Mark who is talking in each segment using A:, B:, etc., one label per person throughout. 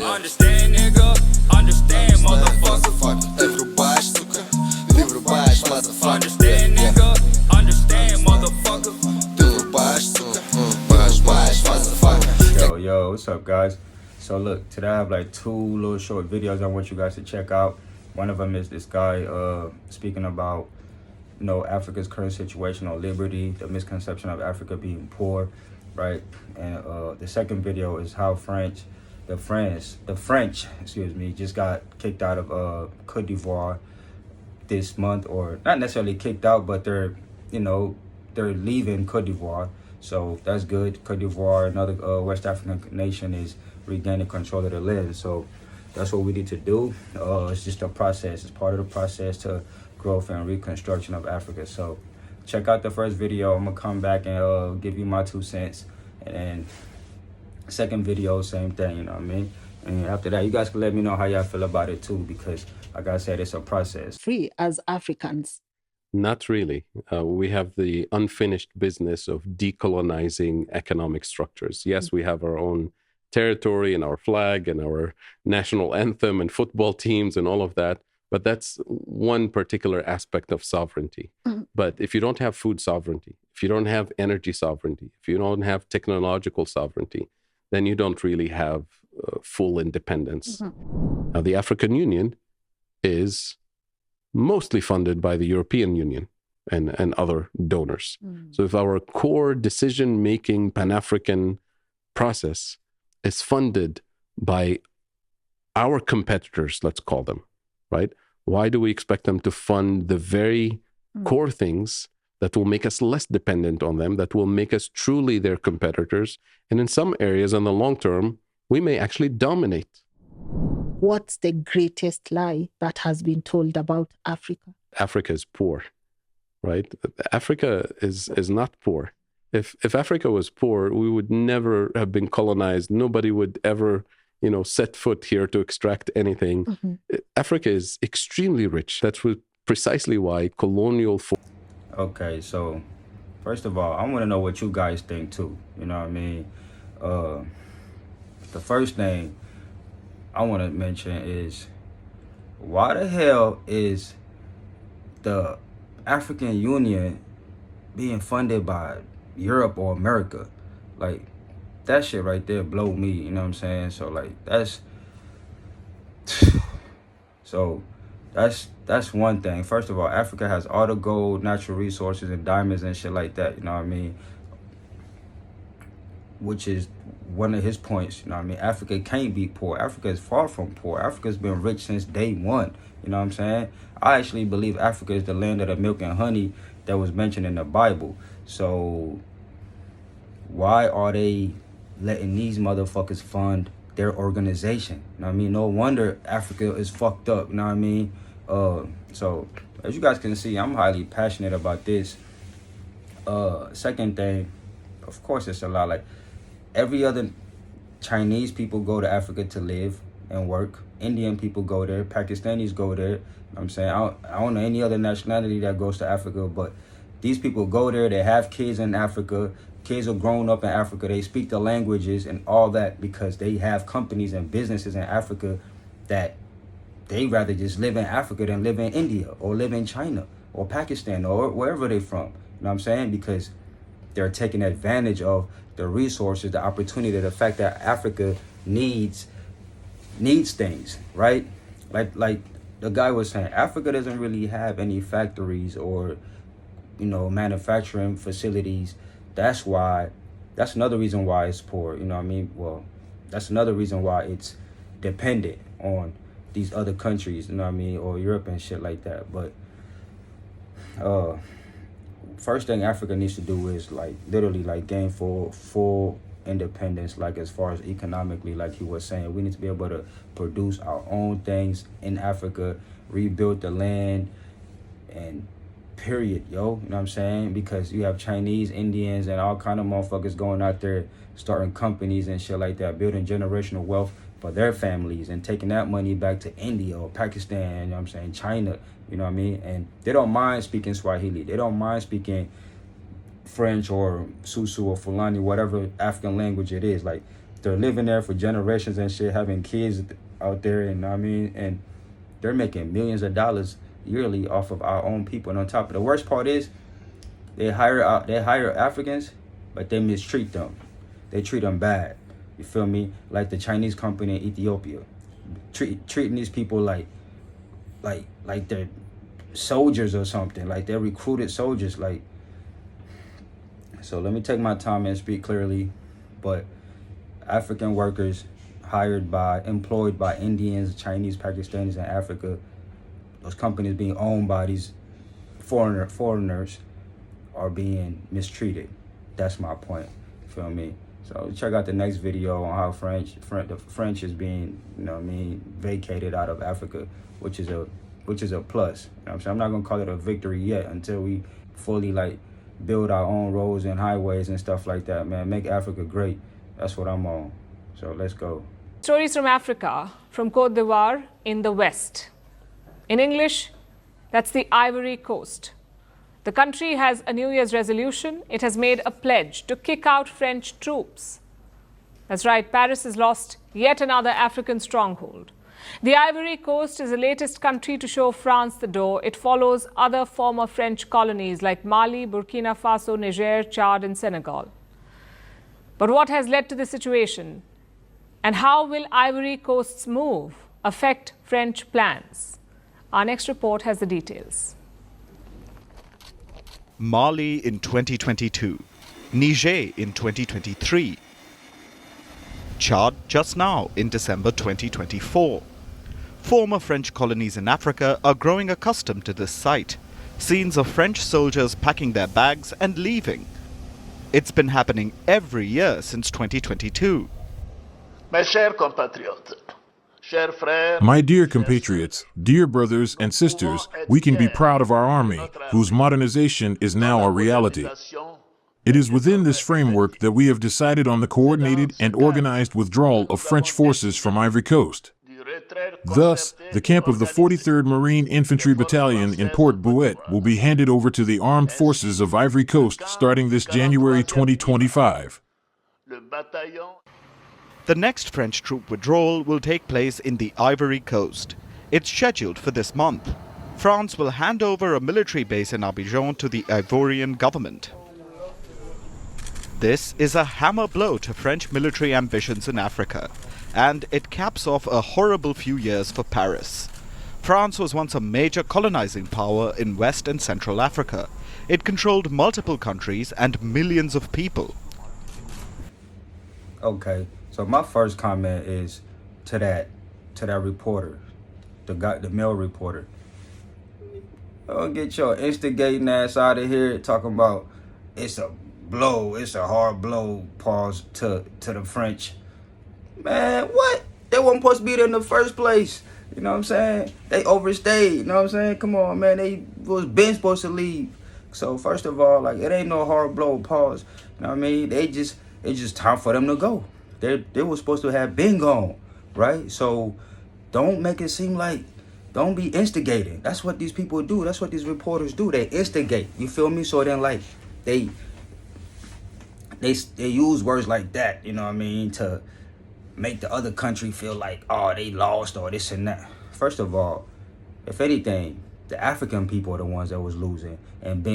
A: Understand, nigga, understand, motherfucker.
B: Livro baixo, motherfucker.
A: Understand, nigga, understand, motherfucker.
B: Livro baixo, motherfucker.
C: Yo, what's up, guys? So look, today I have like two little short videos I want you guys to check out. One of them is this guy speaking about, Africa's current situation on liberty, the misconception of Africa being poor, right? And the second video is how the French, just got kicked out of Côte d'Ivoire this month, or not necessarily kicked out, but they're leaving Côte d'Ivoire. So that's good. Côte d'Ivoire, another West African nation, is regaining control of the land. So that's what we need to do. It's just a process. It's part of the process to growth and reconstruction of Africa. So check out the first video. I'm gonna come back and give you my 2 cents. And then second video, same thing, you know what I mean? And after that, you guys can let me know how y'all feel about it too, because like I said, it's a process.
D: Free as Africans?
E: Not really. We have the unfinished business of decolonizing economic structures. Yes, we have our own territory and our flag and our national anthem and football teams and all of that, but that's one particular aspect of sovereignty. But if you don't have food sovereignty, if you don't have energy sovereignty, if you don't have technological sovereignty, then you don't really have full independence. Now, the African Union is mostly funded by the European Union and other donors. So if our core decision-making Pan-African process is funded by our competitors, let's call them, right? Why do we expect them to fund the very core things that will make us less dependent on them, that will make us truly their competitors? And in some areas, in the long term, we may actually dominate.
D: What's the greatest lie that has been told about Africa?
E: Africa is poor, right? Africa is not poor. If Africa was poor, we would never have been colonized. Nobody would ever, set foot here to extract anything. Africa is extremely rich. That's precisely why colonial...
C: Okay, so first of all, I want to know what you guys think too. You know what I mean? The first thing I want to mention is, why the hell is the African Union being funded by Europe or America? Like, that shit right there blow me, you know what I'm saying? So like, that's one thing. First of all, Africa has all the gold, natural resources, and diamonds and shit like that, you know what I mean? Which is one of his points, you know what I mean? Africa can't be poor. Africa is far from poor. Africa's been rich since day one, you know what I'm saying? I actually believe Africa is the land of the milk and honey that was mentioned in the Bible. So why are they letting these motherfuckers fund their organization? You know what I mean? No wonder Africa is fucked up, you know what I mean? So as you guys can see, I'm highly passionate about this. Second thing, of course, it's a lot. Like, every other Chinese people go to Africa to live and work. Indian people go there. Pakistanis go there. You know what I'm saying? I don't know any other nationality that goes to Africa, but these people go there. They have kids in Africa. Kids are grown up in Africa. They speak the languages and all that because they have companies and businesses in Africa that they rather just live in Africa than live in India or live in China or Pakistan or wherever they're from. You know what I'm saying? Because they're taking advantage of the resources, the opportunity, the fact that Africa needs things, right? Like the guy was saying, Africa doesn't really have any factories or, manufacturing facilities. That's another reason why it's poor, you know what I mean? Well, that's another reason why it's dependent on these other countries, you know what I mean? Or Europe and shit like that. But first thing Africa needs to do is literally gain full independence, like as far as economically, like he was saying. We need to be able to produce our own things in Africa, rebuild the land, and period, yo. You know what I'm saying? Because you have Chinese, Indians, and all kind of motherfuckers going out there starting companies and shit like that, building generational wealth for their families and taking that money back to India or Pakistan, you know what I'm saying, China, you know what I mean? And they don't mind speaking Swahili. They don't mind speaking French or Susu or Fulani, whatever African language it is. Like, they're living there for generations and shit, having kids out there, and I mean, and they're making millions of dollars yearly off of our own people. And on top of the worst part is, they hire Africans, but they mistreat them. They treat them bad. You feel me? Like the Chinese company in Ethiopia, treating these people like they're soldiers or something. Like they're recruited soldiers. Like, so let me take my time and speak clearly. But African workers employed by Indians, Chinese, Pakistanis in Africa, those companies being owned by these foreigners are being mistreated. That's my point. Feel me? So check out the next video on how the French is being, you know what I mean, vacated out of Africa, which is a plus. You know what I'm saying? I'm not gonna call it a victory yet until we fully like build our own roads and highways and stuff like that, man. Make Africa great. That's what I'm on. So let's go.
F: Stories from Africa, from Côte d'Ivoire in the West. In English, that's the Ivory Coast. The country has a New Year's resolution. It has made a pledge to kick out French troops. That's right, Paris has lost yet another African stronghold. The Ivory Coast is the latest country to show France the door. It follows other former French colonies like Mali, Burkina Faso, Niger, Chad, and Senegal. But what has led to this situation? And how will Ivory Coast's move affect French plans? Our next report has the details.
G: Mali in 2022, Niger in 2023, Chad just now in December 2024. Former French colonies in Africa are growing accustomed to this sight. Scenes of French soldiers packing their bags and leaving. It's been happening every year since 2022.
H: Mes chers compatriotes, chers frères,
I: My dear compatriots, dear brothers and sisters, we can be proud of our army, whose modernization is now a reality. It is within this framework that we have decided on the coordinated and organized withdrawal of French forces from Ivory Coast. Thus, the camp of the 43rd Marine Infantry Battalion in Port Bouet will be handed over to the armed forces of Ivory Coast starting this January 2025.
G: The next French troop withdrawal will take place in the Ivory Coast. It's scheduled for this month. France will hand over a military base in Abidjan to the Ivorian government. This is a hammer blow to French military ambitions in Africa, and it caps off a horrible few years for Paris. France was once a major colonizing power in West and Central Africa. It controlled multiple countries and millions of people.
C: Okay, so my first comment is to that reporter, the male reporter. Don't get your instigating ass out of here talking about it's a hard blow, pause, to the French. Man, what? They weren't supposed to be there in the first place. You know what I'm saying? They overstayed. You know what I'm saying? Come on, man. They was been supposed to leave. So first of all, like, it ain't no hard blow, pause. You know what I mean? It's just time for them to go. They were supposed to have been gone, right? So don't make it seem like, don't be instigating. That's what these people do. That's what these reporters do. They instigate. You feel me? So then, like, they use words like that, you know what I mean, to make the other country feel like, oh, they lost or this and that. First of all, if anything, the African people are the ones that was losing and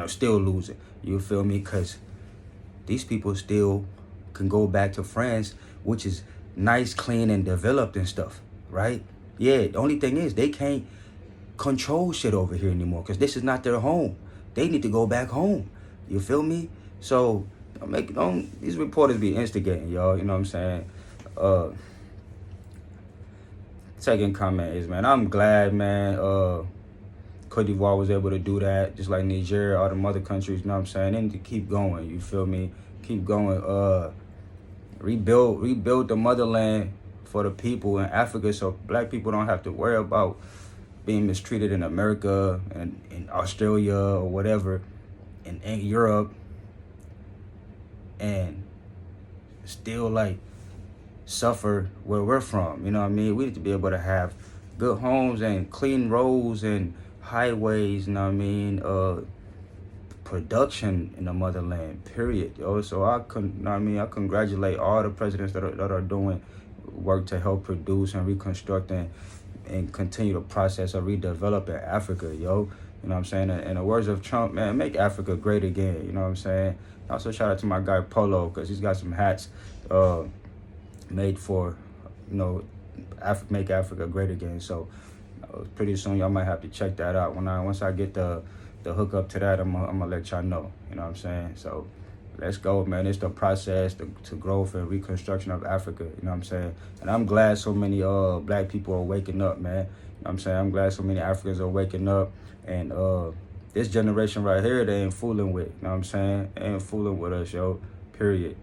C: are still losing. You feel me? Because these people still can go back to France, which is nice, clean, and developed and stuff, right? Yeah, the only thing is they can't control shit over here anymore because this is not their home. They need to go back home. You feel me? So don't these reporters be instigating, y'all. You know what I'm saying? Second comment is, man, I'm glad, man, Côte d'Ivoire was able to do that, just like Niger, all them other countries, you know what I'm saying? They need to keep going, you feel me? Keep going, rebuild the motherland for the people in Africa so black people don't have to worry about being mistreated in America and in Australia or whatever, in Europe, and still, like, suffer where we're from. You know what I mean? We need to be able to have good homes and clean roads and highways, you know what I mean, production in the motherland, period, yo. So I congratulate all the presidents that are doing work to help produce and reconstruct and continue the process of redeveloping Africa, yo. You know what I'm saying? In the words of Trump, man, make Africa great again. You know what I'm saying? Also, shout out to my guy Polo, because he's got some hats made for, you know, make Africa great again. So pretty soon y'all might have to check that out. Once I get the hook up to that, I'm gonna let y'all know. You know what I'm saying? So let's go, man. It's the process to growth and reconstruction of Africa. You know what I'm saying? And I'm glad so many black people are waking up, man. You know what I'm saying? I'm glad so many Africans are waking up. And this generation right here, they ain't fooling with. You know what I'm saying? They ain't fooling with us, yo. Period.